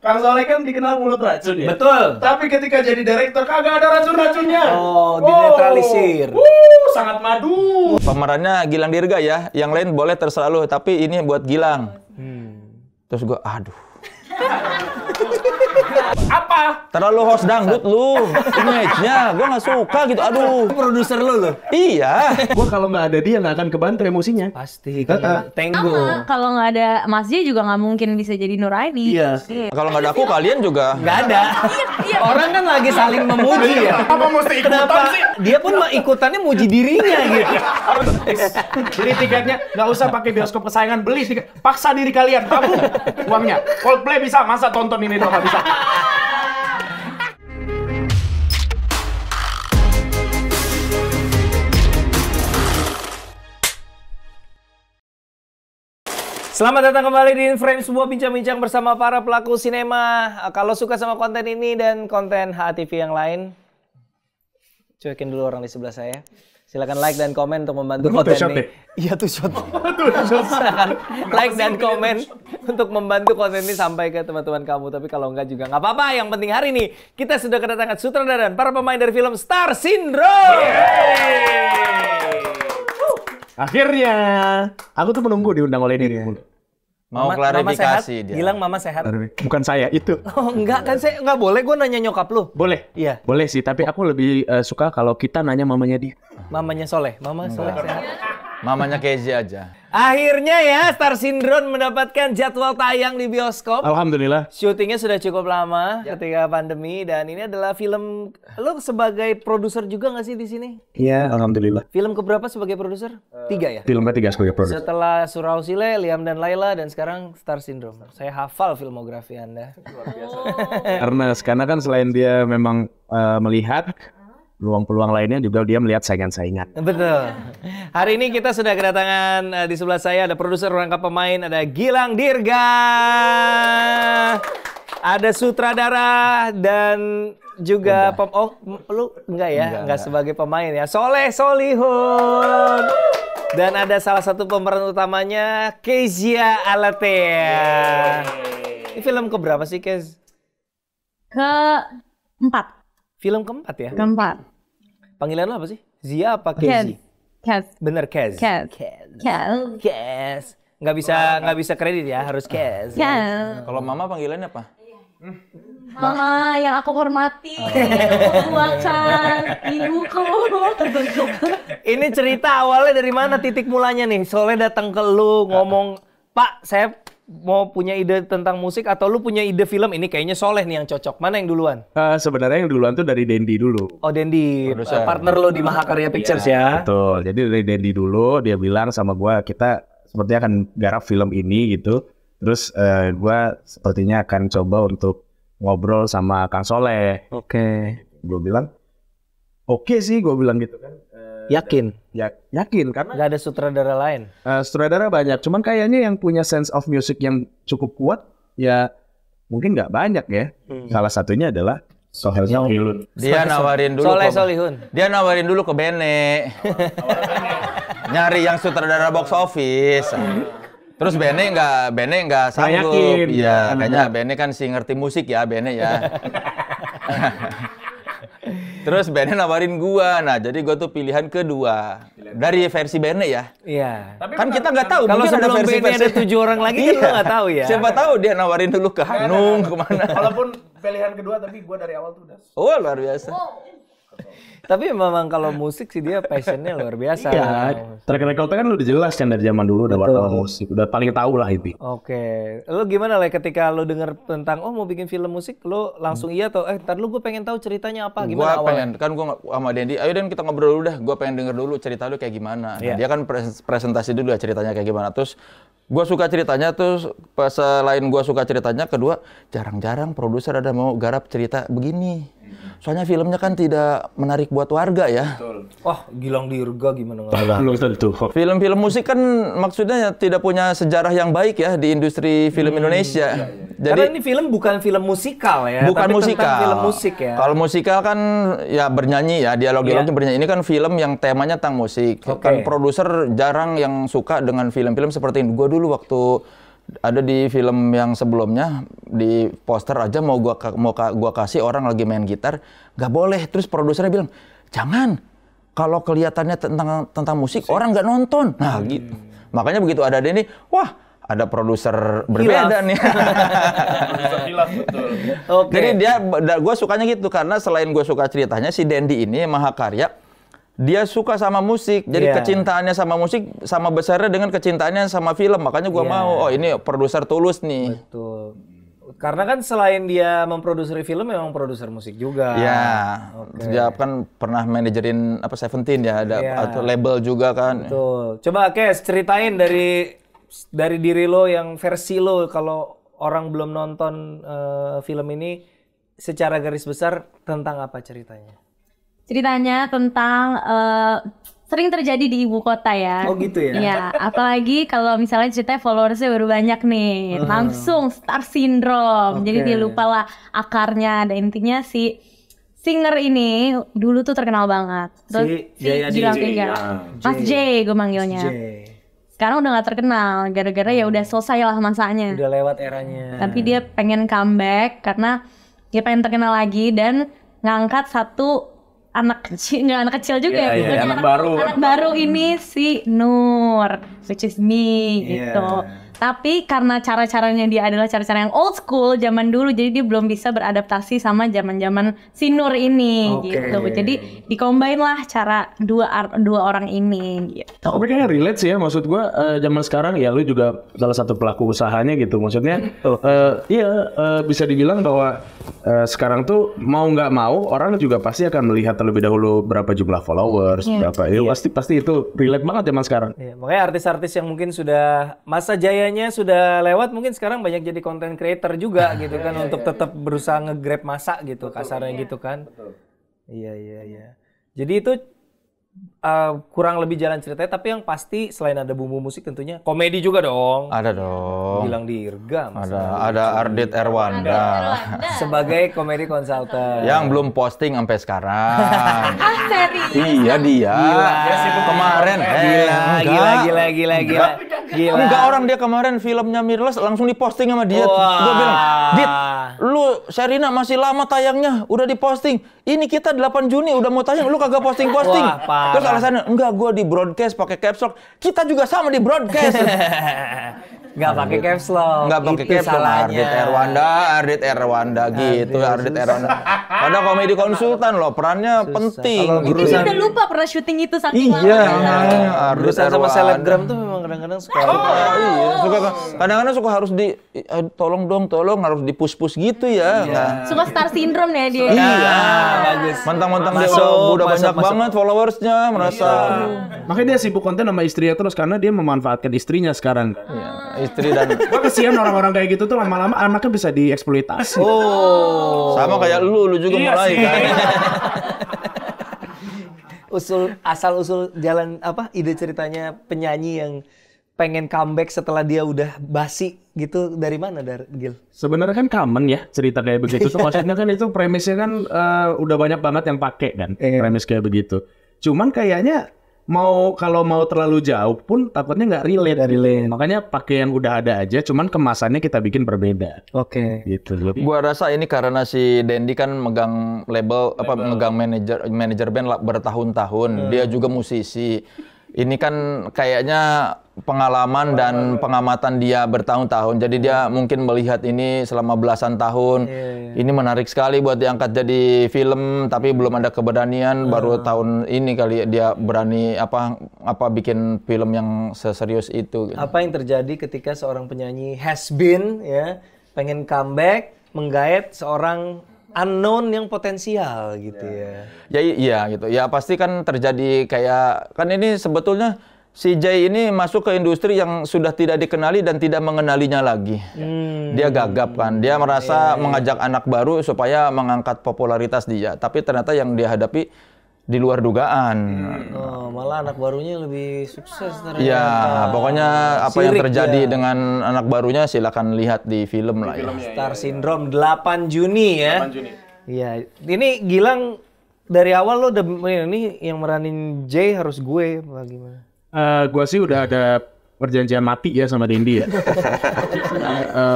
Kang Soleh kan dikenal mulut racun ya. Betul. Tapi ketika jadi direktur kagak ada racun-racunnya. Oh, dinetralisir. Sangat madu. Pemerannya Gilang Dirga ya, yang lain boleh terserah lu, tapi ini buat Gilang. Terus gua, aduh. Apa? Terlalu host dangdut lu, image-nya, gua nggak suka gitu, aduh. Produser lu. Iya. Gua kalau nggak ada dia nggak akan kebantu emosinya. Pasti kan Tenggo. Kalau nggak ada Mas J juga nggak mungkin bisa jadi Nuraini. Iya. Kalau nggak ada aku, kalian juga. Nggak ada. Orang kan lagi saling memuji ya. Apa mesti ikutan sih? Dia pun ikutannya muji dirinya gitu. Beli tiketnya nggak usah pakai bioskop kesayangan, beli tiket. Paksa diri kalian, tabung uangnya. Coldplay bisa, masa tonton ini doang nggak bisa. Selamat datang kembali di InFrame, sebuah bincang-bincang bersama para pelaku sinema. Kalau suka sama konten ini dan konten HATV yang lain, cuekin dulu orang di sebelah saya. Silakan like dan komen untuk membantu konten ini. Iya tuh shot. Silakan like dan komen untuk membantu konten ini sampai ke teman-teman kamu. Tapi kalau enggak juga nggak apa-apa. Yang penting hari ini kita sudah kedatangan sutradara dan para pemain dari film Star Syndrome. Akhirnya, aku tuh menunggu diundang oleh diri. Mau klarifikasi dia. Gilang mama sehat. Bukan saya, itu. Oh enggak, kan saya enggak boleh gue nanya nyokap lu. Boleh? Iya. Boleh sih, tapi aku lebih suka kalau kita nanya mamanya dia. Mamanya Soleh. Mama Soleh sehat. Mamanya Kezi aja. Akhirnya ya Star Syndrome mendapatkan jadwal tayang di bioskop. Alhamdulillah. Syutingnya sudah cukup lama ketika pandemi dan ini adalah film. Lo sebagai produser juga nggak sih di sini? Iya, alhamdulillah. Film keberapa sebagai produser? 3 ya? Filmnya 3 sebagai produser. Setelah Surausile, Liam dan Laila dan sekarang Star Syndrome. Saya hafal filmografi Anda. Luar biasa. Karena kan selain dia memang melihat peluang-peluang lainnya juga dia melihat saingan-saingan. Betul. Hari ini kita sudah kedatangan di sebelah saya ada produser rangkap pemain, ada Gilang Dirga. Ada sutradara dan juga lu enggak ya? Enggak sebagai pemain ya. Soleh Solihun. Dan ada salah satu pemeran utamanya Kezia Alatea. Ini film keberapa sih, Kez? Keempat. Film keempat ya? Keempat. Panggilan lo apa sih? Zia apa Kezi? Kez. Bener Kez. Kez. Kez. Nggak bisa kredit ya, harus Kez. Kez. Kalau mama panggilannya apa? Mama yang aku hormati, aku tuakan, ibuku. Ini cerita awalnya dari mana, titik mulanya nih? Soalnya datang ke lu ngomong, Pak, saya mau punya ide tentang musik atau lu punya ide film ini kayaknya Soleh nih yang cocok. Mana yang duluan? Sebenarnya yang duluan tuh dari Dendi dulu. Oh, Dendi, partner lo di Mahakarya Pictures ya. Betul. Jadi dari Dendi dulu dia bilang sama gua kita sepertinya akan garap film ini gitu. Terus gua sepertinya akan coba untuk ngobrol sama Kang Soleh. Oke. Gua bilang oke sih, gua bilang gitu kan. Yakin? Yakin karena Nggak ada sutradara lain? sutradara banyak, cuman kayaknya yang punya sense of music yang cukup kuat ya mungkin nggak banyak ya. Salah satunya adalah Soleh Solihun. Dia nawarin dulu. Soleh Solihun. Dia nawarin dulu ke Bene. Nyari yang sutradara box office. Terus Bene nggak sanggup. Iya, kayaknya Bene kan si ngerti musik ya, Bene ya. Terus Bene nawarin gua. Nah, jadi gua tuh pilihan kedua. Dari versi Bene ya. Iya. Kan kita nggak tahu. Kalau mungkin ada sebelum versi-versi. Bene ada 7 orang lagi kan lo nggak tahu ya. Siapa tahu dia nawarin dulu ke Hanung kemana. Walaupun pilihan kedua tapi gua dari awal tuh udah. Oh, luar biasa. Tapi memang kalau musik sih dia passionnya luar biasa. Iya, track record kan udah jelas kan dari zaman dulu udah wartawan musik, udah paling tahu lah itu. Oke, lo gimana lah ketika lo denger tentang mau bikin film musik, lo langsung iya atau ntar lu gue pengen tahu ceritanya apa, gimana awalnya? Kan gue sama Dendi, ayo Den kita ngobrol dulu dah, gue pengen denger dulu cerita lu kayak gimana. Nah, dia kan presentasi dulu ya ceritanya kayak gimana, terus gue suka ceritanya, terus selain gue suka ceritanya, kedua jarang-jarang produser ada mau garap cerita begini. Soalnya filmnya kan tidak menarik buat warga ya. Wah, Gilang Dirga gimana? Belum tentu. Film-film musik kan maksudnya tidak punya sejarah yang baik ya di industri film Indonesia. Jadi karena ini film bukan film musikal ya, bukan tapi musikal. tentang film musik ya. Kalau musikal kan ya bernyanyi ya, dialog-dialognya bernyanyi. Ini kan film yang temanya tentang musik. Kan produser jarang yang suka dengan film-film seperti ini. Gua dulu waktu Ada di film yang sebelumnya di poster aja mau gua kasih orang lagi main gitar, nggak boleh. Terus produsernya bilang, jangan. Kalau kelihatannya tentang musik, orang nggak nonton. Nah gitu. Makanya begitu ada ini, wah ada produser berbeda nih. Jadi gue sukanya gitu karena selain gue suka ceritanya, si Dendi ini mahakarya. Dia suka sama musik, jadi kecintaannya sama musik sama besarnya dengan kecintaannya sama film. Makanya gue mau, oh ini produser tulus nih. Betul. Karena kan selain dia memproduksi film, memang produser musik juga. Iya. Dia kan pernah manajerin apa Seventeen ya, ada atau label juga kan. Betul. Coba Kes ceritain dari diri lo yang versi lo kalau orang belum nonton film ini secara garis besar tentang apa ceritanya? Ceritanya tentang sering terjadi di ibu kota ya. Oh gitu ya? Iya, apalagi kalau misalnya ceritanya followersnya baru banyak nih. Langsung star syndrome. Jadi dia lupa lah akarnya. Dan intinya si singer ini dulu tuh terkenal banget. Terus Mas J gue manggilnya. Sekarang udah gak terkenal. Gara-gara ya udah selesai lah masanya. Udah lewat eranya. Tapi dia pengen comeback karena dia pengen terkenal lagi dan ngangkat satu anak kecil, nggak anak kecil juga ya, anak baru ini si Nur, which is me gitu. Tapi karena cara-caranya dia adalah cara-cara yang old school zaman dulu, jadi dia belum bisa beradaptasi sama zaman-zaman si Nur ini gitu. Jadi dikombain lah cara dua orang ini gitu. Tapi kayaknya relate sih ya, maksud gua zaman sekarang ya lu juga salah satu pelaku usahanya gitu. Maksudnya bisa dibilang bahwa sekarang tuh mau nggak mau orang juga pasti akan melihat terlebih dahulu berapa jumlah followers, berapa. Pasti itu relate banget zaman sekarang. Makanya artis-artis yang mungkin sudah masa jayanya sudah lewat mungkin sekarang banyak jadi content creator juga gitu kan untuk tetap berusaha nge-grab masa gitu kasarnya gitu kan. Iya. Jadi itu kurang lebih jalan ceritanya, tapi yang pasti selain ada bumbu musik tentunya komedi juga dong. Ada dong. Gilang Dirga. Ada Ardit Erwanda sebagai komedi konsultan. Yang belum posting sampai sekarang. Serius? Iya dia. Kemarin. Gila. Enggak, orang dia kemarin filmnya Mirles langsung diposting sama dia. Gue bilang, Dit, lu Sherina masih lama tayangnya, udah diposting. Ini kita 8 Juni udah mau tayang, lu kagak posting-posting. Terus alasannya, enggak, gue di broadcast pakai caps lock. Kita juga sama di broadcast. Nggak pakai caps lock. Nggak pakai caps lock. Ardit Erwanda gitu. Ardit Erwanda. Ada komedi konsultan loh, perannya penting. Itu dia udah lupa pernah syuting itu saking lama. Iya. Berusaha sama selebgram tuh memang kadang-kadang suka. Kadang-kadang suka harus tolong harus di-push gitu ya. Suka star syndrome ya dia. Iya, bagus. Mentang-mentang dia udah banyak banget followersnya, merasa. Makanya dia sibuk konten sama istrinya terus karena dia memanfaatkan istrinya sekarang. Iya, istri dan. Gua kesian orang-orang kayak gitu tuh lama-lama anaknya bisa dieksploitasi. Sama kayak lu juga mulai kan. Asal-usul jalan ide ceritanya penyanyi yang pengen comeback setelah dia udah basi gitu dari mana Gil? Sebenarnya kan common ya cerita kayak begitu tuh, maksudnya kan itu premisnya kan udah banyak banget yang pakai kan premis kayak begitu. Cuman kayaknya kalau mau terlalu jauh pun takutnya nggak relate. Makanya pakai yang udah ada aja, cuman kemasannya kita bikin berbeda. Gitu. Gua rasa ini karena si Dendi kan megang label megang manajer band bertahun-tahun. Dia juga musisi. Ini kan kayaknya pengalaman dan pengamatan dia bertahun-tahun. Jadi dia mungkin melihat ini selama belasan tahun. Ini menarik sekali buat diangkat jadi film, tapi belum ada keberanian. Baru tahun ini kali dia berani bikin film yang seserius itu. Gitu. Apa yang terjadi ketika seorang penyanyi has been pengen comeback, menggait seorang unknown yang potensial gitu ya. Iya gitu. Ya pasti kan terjadi kayak kan ini sebetulnya si Jay ini masuk ke industri yang sudah tidak dikenali dan tidak mengenalinya lagi. Dia gagap kan. Dia merasa mengajak anak baru supaya mengangkat popularitas dia. Tapi ternyata yang dia hadapi di luar dugaan. Malah anak barunya lebih sukses ternyata. Ya, pokoknya apa yang terjadi dengan anak barunya silakan lihat di film lah ya. Star Syndrome 8 Juni ya. 8 Juni. Iya, ini Gilang dari awal lo udah ini yang meranin Jay harus gue apa gimana? Gue sih udah ada perjanjian mati ya sama Dendi ya.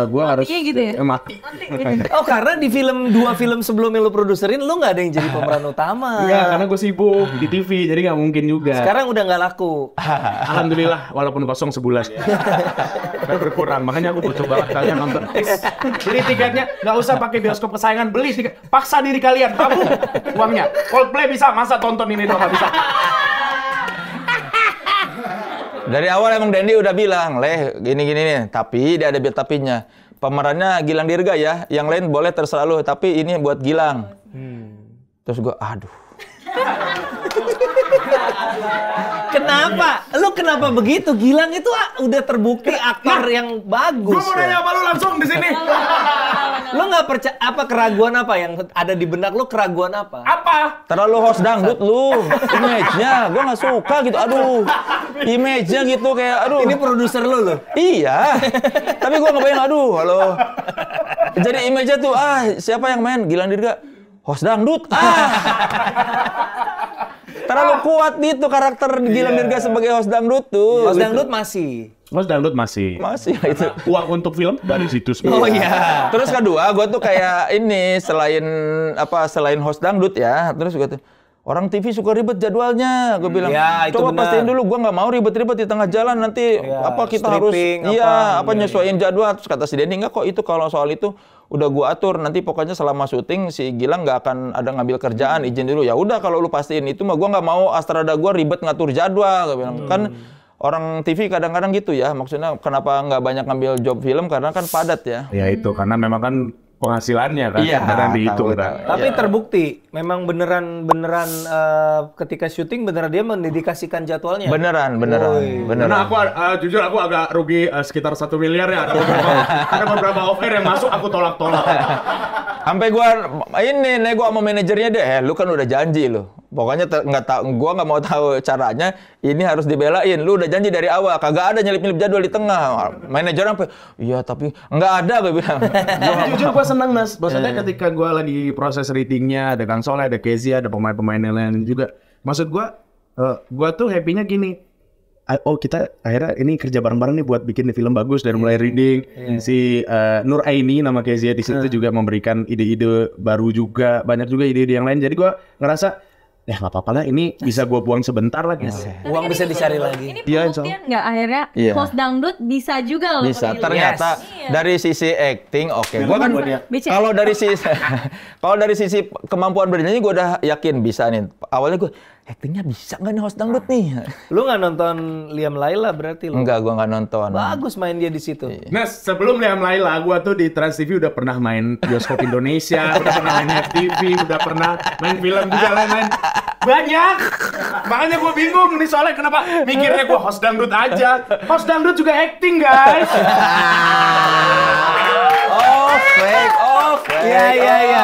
Gue harus gitu ya? mati. Oh, karena di dua film sebelumnya lu produserin, lu nggak ada yang jadi pemeran utama. Enggak, karena gue sibuk di TV, jadi nggak mungkin juga. Sekarang udah nggak laku. Alhamdulillah, walaupun kosong sebulan. Berkurang, makanya aku butuh banget kalian nonton. Jadi tiketnya nggak usah pakai bioskop kesayangan, beli tiket. Paksa diri kalian, tabung uangnya. Coldplay bisa, masa tonton ini doang nggak bisa. Dari awal emang Dendi udah bilang, Leh, gini-gini nih. Tapi dia ada tapinya. Pemerannya Gilang Dirga ya. Yang lain boleh terserah lu, tapi ini buat Gilang. Terus gua, aduh. Kenapa? Lu kenapa begitu? Gilang itu udah terbukti aktor yang bagus. Gue mau nanya apa lu langsung di sini? Lu nggak percaya apa keraguan apa yang ada di benak lu, keraguan apa? Apa? Terlalu host dangdut lu. Image-nya gua nggak suka gitu. Aduh. Image-nya gitu kayak aduh. Ini produser lu loh. Iya. Tapi gua ngebayang aduh, halo. Jadi image-nya tuh siapa yang main? Gilang Dirga. Host dangdut. Terlalu kuat gitu karakter Gilang Dirga sebagai host dangdut tuh. Host dangdut masih. Mas dangdut masih itu. Uang untuk film dari situ semua. Oh iya. Terus kedua, gue tuh kayak ini selain host dangdut ya. Terus gue tuh orang TV suka ribet jadwalnya. Gue bilang, ya, coba pastiin dulu. Gue nggak mau ribet-ribet di tengah jalan nanti. Ya, Kita harus nyesuaiin jadwal. Terus kata si Denny, enggak kok itu kalau soal itu udah gue atur. Nanti pokoknya selama syuting si Gilang nggak akan ada ngambil kerjaan. Izin dulu. Ya udah kalau lu pastiin itu mah gue nggak mau Astrada gue ribet ngatur jadwal. Gue bilang kan. Orang TV kadang-kadang gitu ya, maksudnya kenapa nggak banyak ngambil job film karena kan padat ya. Ya itu karena memang kan penghasilannya kan, beneran dihitung kan. Tapi terbukti, memang beneran ketika syuting beneran dia mendedikasikan jadwalnya. Beneran. Karena aku jujur aku agak rugi sekitar 1 miliar ya. Ada beberapa offer yang masuk aku tolak-tolak. Sampai gua nego sama manajernya deh, lu kan udah janji lu. Pokoknya gua nggak mau tahu caranya, ini harus dibelain. Lu udah janji dari awal, kagak ada nyelip-nyelip jadwal di tengah. Manajer sampai, iya tapi nggak ada gue bilang. Jujur gua seneng Mas, maksudnya ketika gua lagi proses ratingnya, ada Kang Soleh, ada Kezia, ada pemain-pemain yang lain juga. Maksud gua tuh happy-nya gini. Oh kita akhirnya ini kerja bareng-bareng nih buat bikin film bagus dari mulai reading. Si Nur Aini nama Kezia di situ juga memberikan ide-ide baru juga, banyak juga ide-ide yang lain. Jadi gua ngerasa ya nggak apa-apa lah, ini bisa gue buang sebentar lagi. Uang bisa dicari lagi. Ini pembuktian nggak akhirnya host dangdut bisa juga loh. Bisa, ternyata dari sisi acting oke. Gua kan kalau dari sisi kemampuan bernyanyi gue udah yakin bisa nih. Awalnya gue actingnya bisa nggak nih host dangdut nih? Lu nggak nonton Liam Laila berarti lu? Enggak, gue nggak nonton. Bagus main dia di situ. Nah sebelum Liam Laila, gue tuh di Trans TV udah pernah main bioskop Indonesia, udah pernah main FTV, udah pernah main film juga lain-lain. Banyak. Makanya gue bingung nih soalnya kenapa mikirnya gue host dangdut aja. Host dangdut juga acting guys. Fake. Iya.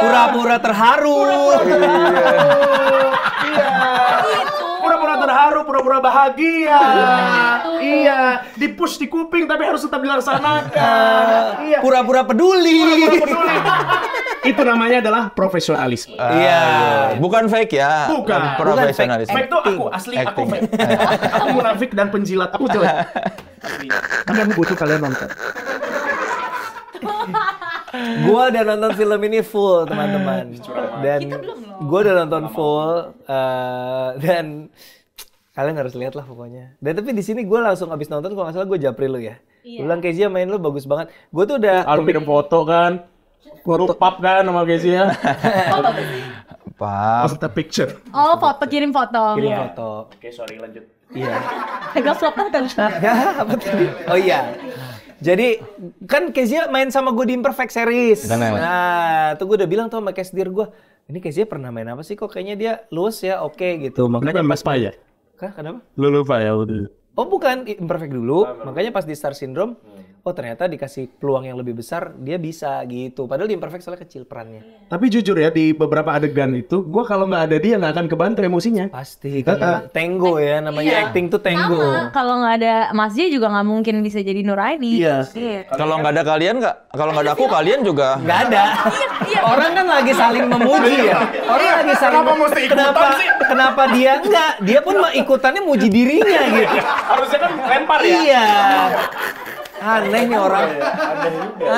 Pura-pura terharu. Pura-pura terharu, pura-pura bahagia. Iya, di-push di kuping tapi harus tetap dilaksanakan. Iya. Pura-pura peduli. Itu namanya adalah profesionalisme. Iya. Bukan fake ya. Bukan Profesionalisme. fake tuh aku, asli aku fake. Aku munafik dan penjilat, aku jelek. Tapi aku butuh kalian nonton. Gua udah nonton film ini full teman-teman. Dan gua udah nonton full dan kalian harus lihat lah pokoknya. Dan tapi di sini gue langsung abis nonton kalau nggak salah gue japri lu ya. Lu bilang Kezia main lu bagus banget. Gue tuh udah kirim foto kan. Foto pap kan sama Kezia. Pap. Foto picture. Oh, kirim foto. kirim foto. Oke, sorry lanjut. Iya. Agak flop kan? Ya, apa tadi? Oh iya. Jadi kan Kezia main sama gue di Imperfect Series. Nah, tuh gue udah bilang tuh sama Kesdir gue, ini Kezia pernah main apa sih kok kayaknya dia luas ya, oke gitu. Makanya Mas Pa ya? Kenapa? Lu lupa ya udah. Oh bukan, Imperfect dulu. Makanya pas di Star Syndrome, oh ternyata dikasih peluang yang lebih besar dia bisa gitu. Padahal di Imperfect soalnya kecil perannya. Tapi jujur ya di beberapa adegan itu, gue kalau nggak ada dia nggak akan kebantu emosinya. Pasti kan tango ya namanya, acting tuh tango. Sama. Kalau nggak ada Mas J juga nggak mungkin bisa jadi Nuraini. Iya. Kalau nggak ada kalian kalau nggak ada aku kalian juga Nggak ada. Orang kan lagi saling memuji ya. Orang lagi saling kenapa dia enggak? Dia pun ikutannya muji dirinya gitu. Harusnya kan lempar ya. Iya. Aneh nih orang.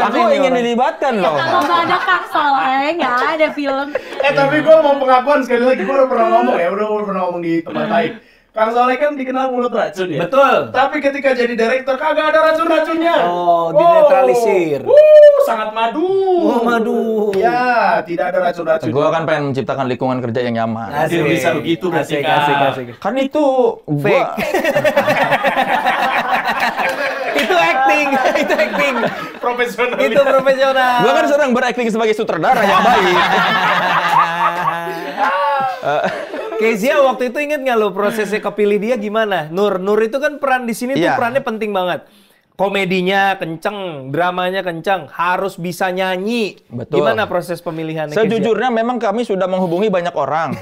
Aku ingin dilibatkan loh. Kalau nggak ada Kak Soleh, nggak ada film. Tapi gue mau pengakuan sekali lagi, gue udah pernah ngomong ya, udah pernah ngomong di tempat lain. Kang Soleh kan dikenal mulut racun ya. Betul. Tapi ketika jadi direktur kagak ada racun-racunnya. Oh, dinetralisir. Sangat madu. Oh, madu. Ya, tidak ada racun-racun. Gue kan pengen menciptakan lingkungan kerja yang nyaman. Asik. Bisa begitu berarti, asik, Kak. asik. Kan itu Fake. Itu acting. Profesional. Itu profesional. Gue kan sedang berakting sebagai sutradara yang baik. Kezia waktu itu inget nggak lo prosesnya kepilih dia gimana? Nur itu kan peran di sini tuh perannya penting banget. Komedinya kenceng, dramanya kenceng, harus bisa nyanyi. Betul. Gimana proses pemilihannya? Sejujurnya memang kami sudah menghubungi banyak orang.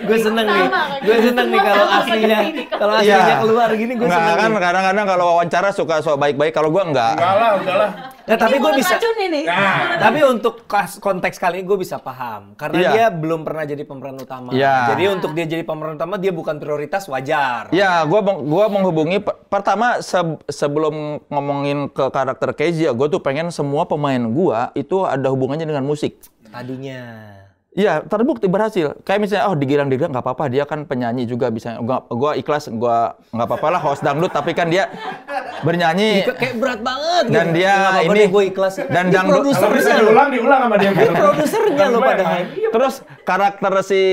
Gue seneng nih kalau aslinya keluar gini gue seneng. Kan kadang-kadang kalau wawancara suka sok baik-baik, kalau gue enggak. Udahlah. Nah, tapi gue bisa. Nah. Tapi untuk konteks kali ini gue bisa paham karena dia belum pernah jadi pemeran utama. Jadi untuk dia jadi pemeran utama dia bukan prioritas, wajar. Ya, gua menghubungi pertama sebelum ngomongin ke karakter Kezia, gue tuh pengen semua pemain gua itu ada hubungannya dengan musik. Tadinya. Iya, terbukti berhasil. Kayak misalnya, di Gilang nggak apa-apa, dia kan penyanyi juga bisa. Gua ikhlas, gua nggak apa-apa lah host dangdut, tapi kan dia bernyanyi. Kayak berat banget. Dan gitu. dia ini gue ikhlas. Dan dangdut. diulang sama dia. Produsernya lo padahal. Terus karakter si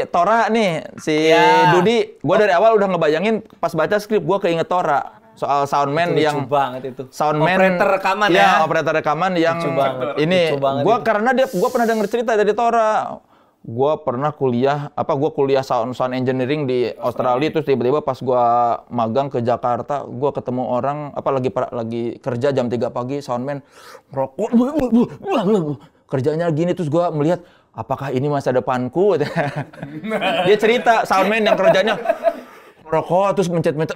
Tora nih, si Dudi, gua dari awal udah ngebayangin pas baca skrip gua keinget Tora. Soal soundman yang banget itu. Soundman operator rekaman ya. Operator rekaman yang ini karena gua pernah denger cerita dari Tora. Gua pernah kuliah sound engineering di Australia, terus tiba-tiba pas gua magang ke Jakarta, gua ketemu orang lagi kerja jam 3 pagi, soundman rokok kerjanya gini, terus gua melihat apakah ini masa depanku? Dia cerita soundman yang kerjanya rokok terus mencet-mencet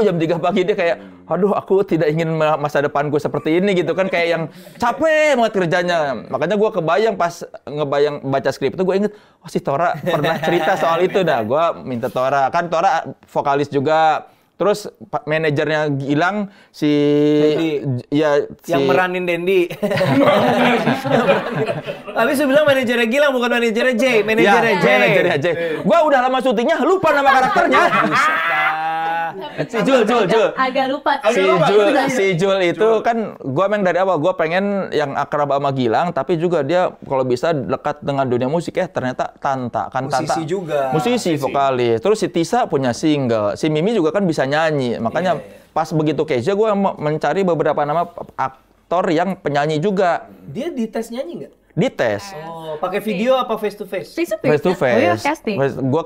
jam 3 pagi, dia kayak aduh aku tidak ingin masa depanku seperti ini gitu kan, kayak yang capek banget kerjanya. Makanya gue kebayang pas baca skrip itu, gue inget si Tora pernah cerita soal itu. Dah gue minta Tora vokalis juga. Terus manajernya Gilang yang meranin Dendi. Tapi saya bilang manajernya Gilang bukan manajernya J, manajernya J. Gua udah lama syutingnya lupa nama karakternya. Si Jul. Agak lupa. Si Jul itu kan gua memang dari awal gua pengen yang akrab sama Gilang, tapi juga dia kalau bisa dekat dengan dunia musik ternyata Tanta. Musisi juga. Musisi vokalis. Terus si Tisa punya single. Si Mimi juga kan bisa nyanyi. Makanya pas begitu Kezia gue mencari beberapa nama aktor yang penyanyi juga. Dia dites nyanyi nggak? Dites. Oh, pakai video apa face to face? Face to face. Gue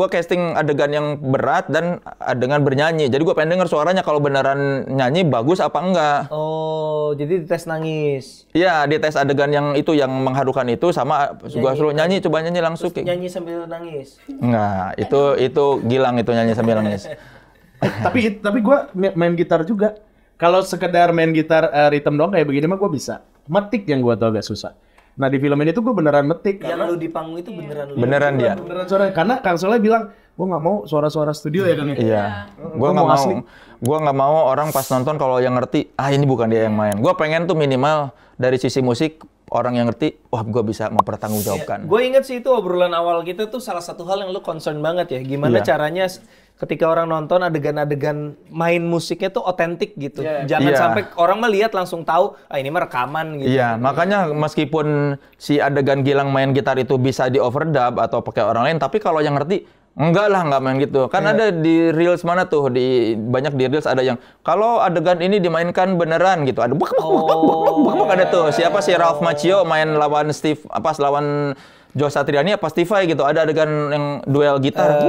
casting adegan yang berat dan adegan bernyanyi. Jadi gue pengen denger suaranya kalau beneran nyanyi bagus apa enggak. Oh, jadi dites nangis. Iya, dites adegan yang itu yang mengharukan itu sama gue suruh nyanyi, coba nyanyi langsung. Nyanyi sambil nangis. Enggak, itu Gilang itu nyanyi sambil nangis. Tapi gue main gitar juga. Kalau sekedar main gitar rhythm doang kayak begini mah gue bisa. Metik yang gue tuh agak susah. Nah di film ini tuh gue beneran metik. Yang lu di panggung itu beneran lu. Beneran dia. Beneran suara. Karena Kang Soleh bilang, gue nggak mau suara-suara studio ya Kang. Iya. Gue nggak mau orang pas nonton kalau yang ngerti, ini bukan dia yang main. Gue pengen tuh minimal dari sisi musik orang yang ngerti, gue bisa mempertanggungjawabkan. Gue inget sih itu obrolan awal kita tuh salah satu hal yang lu concern banget ya. Gimana caranya ketika orang nonton adegan-adegan main musiknya tuh otentik gitu. Jangan sampai orang melihat langsung tahu, ini mah rekaman gitu. Iya, makanya meskipun si adegan Gilang main gitar itu bisa di overdub atau pakai orang lain, tapi kalau yang ngerti, enggak main gitu. Kan ada di Reels mana tuh, banyak di Reels ada yang kalau adegan ini dimainkan beneran gitu. Ada ada tuh. Siapa sih Ralph Macchio main lawan lawan Joe Satriani apa Stevie gitu. Ada adegan yang duel gitar.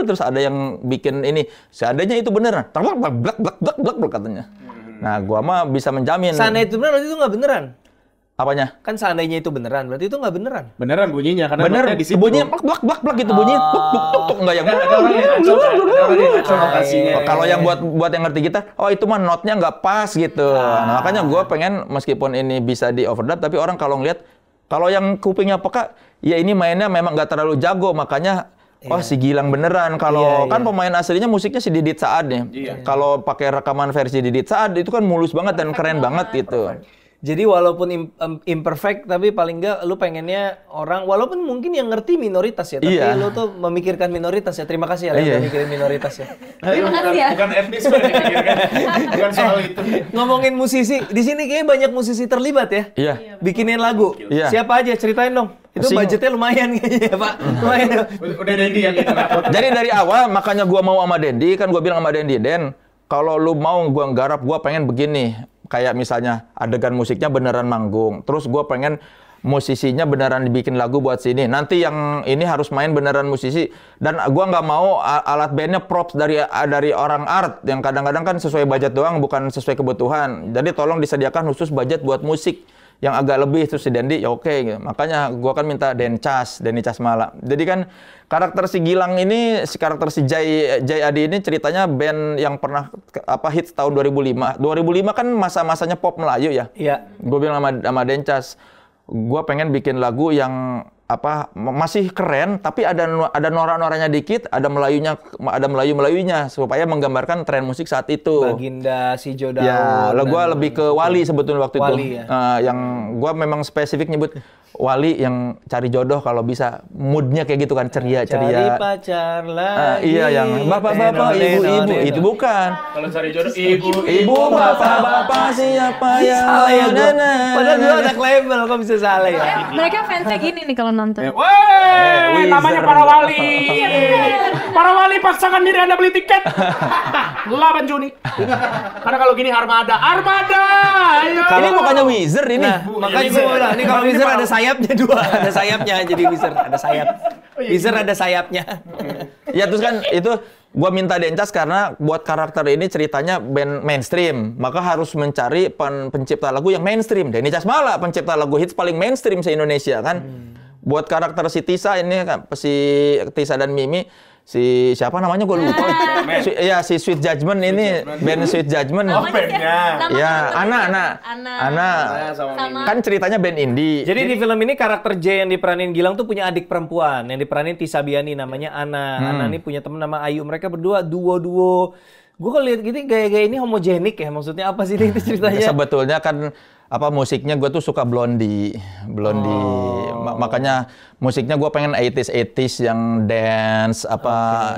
Terus ada yang bikin ini. Seandainya itu beneran. Blak katanya. Nah, gua mah bisa menjamin. Seandainya itu beneran, berarti itu nggak beneran. Apanya? Kan seandainya itu beneran, berarti itu nggak beneran. Beneran bunyinya karena bener, di situ. bunyinya blak gitu bunyinya. Tuk enggak yang kalau yang buat yang ngerti kita, oh itu mah notnya nggak pas gitu. Nah, makanya gua pengen meskipun ini bisa di overdub, tapi orang kalau ngeliat, kalau yang kupingnya peka, ya ini mainnya memang nggak terlalu jago, makanya oh si Gilang beneran. Kalau kan pemain aslinya musiknya si Didit Saad nih. Kalau pakai rekaman versi Didit Saad itu kan mulus banget dan keren banget gitu. Jadi walaupun imperfect, tapi paling nggak lu pengennya orang, walaupun mungkin yang ngerti minoritas ya, tapi lu tuh memikirkan minoritas ya. Terima kasih ya, udah mikirin minoritas ya. Terima kasih ya. Bukan etnis bukan soal itu. Ngomongin musisi, di sini kayaknya banyak musisi terlibat ya. Iya. Bikinin lagu. Iya. Siapa aja, ceritain dong. Itu budgetnya lumayan kayaknya Pak. Lumayan. Udah Dendi yang kita dapat. Jadi dari awal makanya gua mau sama Dendi, kan gua bilang sama Dendi, Den, kalau lu mau gua nggarap, gua pengen begini. Kayak misalnya adegan musiknya beneran manggung. Terus gua pengen musisinya beneran dibikin lagu buat sini. Nanti yang ini harus main beneran musisi. Dan gua nggak mau alat bandnya props dari orang art. Yang kadang-kadang kan sesuai budget doang, bukan sesuai kebutuhan. Jadi tolong disediakan khusus budget buat musik yang agak lebih. Terus si Dendi ya oke gitu. Makanya gua kan minta Denny Casmala. Jadi kan karakter si Gilang ini, karakter si Jay Adi ini ceritanya band yang pernah hits tahun 2005. 2005 kan masa-masanya pop Melayu ya. Iya. Gue bilang sama Dencas, gue pengen bikin lagu yang masih keren, tapi ada norak-noraknya dikit, ada Melayu-Melayunya supaya menggambarkan tren musik saat itu. Baginda, si Jodaud. Ya, gue lebih ke Wali sebetulnya waktu Wali, itu. Ya. Yang gue memang spesifik nyebut Wali yang cari jodoh kalau bisa. Moodnya kayak gitu kan, ceria. Cari pacar lagi. Iya, yang bapak-bapak, ibu-ibu. Itu bukan. Kalau cari jodoh, ibu, bapak-bapak, siapa yang salah ya gue. Padahal dulu ada label, kok bisa salah ya? Mereka fansnya gini nih kalau nonton. Weh, namanya para wali. Para wali paksakan diri Anda beli tiket. 8 Juni. Karena kalau gini armada. Ayo. Ini bukannya Wizard ini. Nah, makanya gue bilang, ini kalau Wizard ada sayapnya 2. Ada sayapnya, jadi Wizard ada sayap. Wizard ada sayapnya. Ya terus kan itu gua minta Dencas karena buat karakter ini ceritanya band mainstream, maka harus mencari pencipta lagu yang mainstream. Denny Casmala pencipta lagu hits paling mainstream se-Indonesia kan. Buat karakter si Tisa ini kan, si Tisa dan Mimi, si siapa namanya gue lupa. Si Sweet Judgment ini, band Sweet Judgment. Oh, bandnya. Ya, Ana. Kan ceritanya band indie. Jadi di film ini karakter J yang diperanin Gilang tuh punya adik perempuan yang diperanin Tisa Biani, namanya Ana. Ana ini punya temen nama Ayu. Mereka berdua duo. Gue kalau lihat gitu gaya-gaya ini homogenik ya. Maksudnya apa sih itu ceritanya? Ya, sebetulnya kan musiknya gue tuh suka Blondie. Makanya musiknya gue pengen 80s yang dance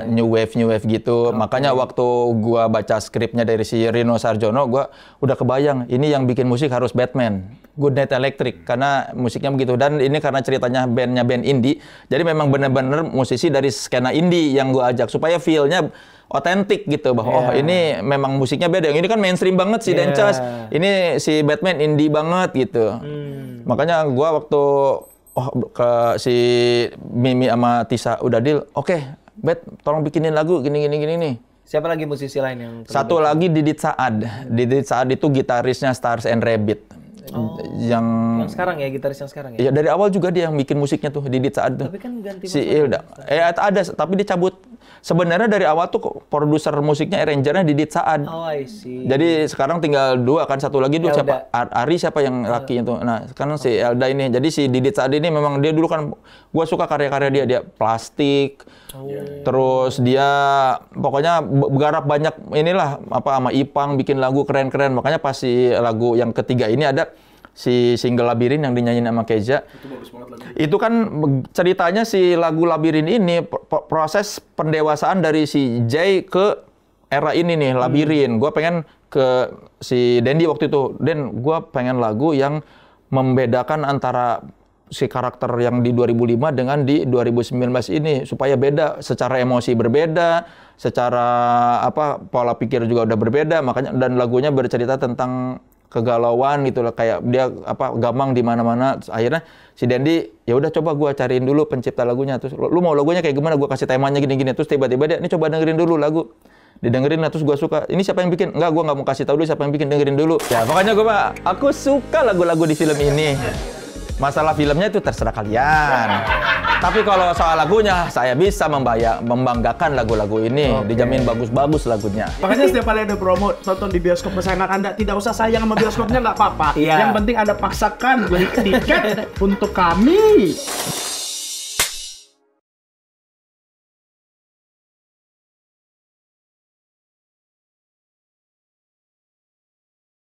new wave gitu. Makanya waktu gue baca skripnya dari si Rino Sarjono, gue udah kebayang ini yang bikin musik harus Batman, Good Night Electric, karena musiknya begitu. Dan ini karena ceritanya band indie, jadi memang bener-bener musisi dari skena indie yang gue ajak supaya feel-nya otentik gitu, bahwa ini memang musiknya beda. Yang ini kan mainstream banget si Dencas, ini si Batman indie banget gitu. Makanya gua waktu ke si Mimi sama Tisa udah deal, oke, Bet, tolong bikinin lagu gini nih. Siapa lagi musisi lain yang terlibat? Satu lagi Didit Saad. Didit Saad itu gitarisnya Stars and Rabbit. Yang sekarang ya, gitaris yang sekarang ya? Iya, dari awal juga dia yang bikin musiknya tuh, Didit Saad tuh. Tapi kan ganti si Ilda. Ada, tapi dicabut. Sebenarnya dari awal tuh produser musiknya, arrangernya Didit Saad. Oh, I see. Jadi sekarang tinggal 2 kan, satu lagi dulu siapa? Ari siapa yang lakinya tuh. Nah, sekarang si Elda ini. Jadi si Didit Saad ini memang dia dulu kan, gua suka karya-karya dia Plastik. Terus dia pokoknya garap banyak inilah sama Ipang bikin lagu keren-keren. Makanya pas si lagu yang ketiga ini ada si single Labirin yang dinyanyiin sama Keza. Itu bagus banget lagu. Itu kan ceritanya si lagu Labirin ini proses pendewasaan dari si Jay ke era ini nih, Labirin. Gua pengen ke si Dendi waktu itu, gua pengen lagu yang membedakan antara si karakter yang di 2005 dengan di 2019 ini supaya beda, secara emosi berbeda, secara pola pikir juga udah berbeda. Makanya dan lagunya bercerita tentang kegalauan gitu lah, kayak dia gamang di mana-mana. Akhirnya si Dendi, ya udah coba gua cariin dulu pencipta lagunya. Terus lu mau lagunya kayak gimana? Gua kasih temanya gini-gini. Terus tiba-tiba dia, ini coba dengerin dulu lagu. Didengerin, terus gua suka. Ini siapa yang bikin? Enggak, gua nggak mau kasih tahu dulu siapa yang bikin, dengerin dulu. Ya pokoknya aku suka lagu-lagu di film ini. Masalah filmnya itu terserah kalian. Tapi kalau soal lagunya, saya bisa membanggakan lagu-lagu ini. Dijamin bagus-bagus lagunya. Makanya setiap kali ada promo, tonton di bioskop kesayangan Anda, tidak usah sayang sama bioskopnya, nggak apa-apa. Yang penting Anda paksakan beli tiket untuk kami.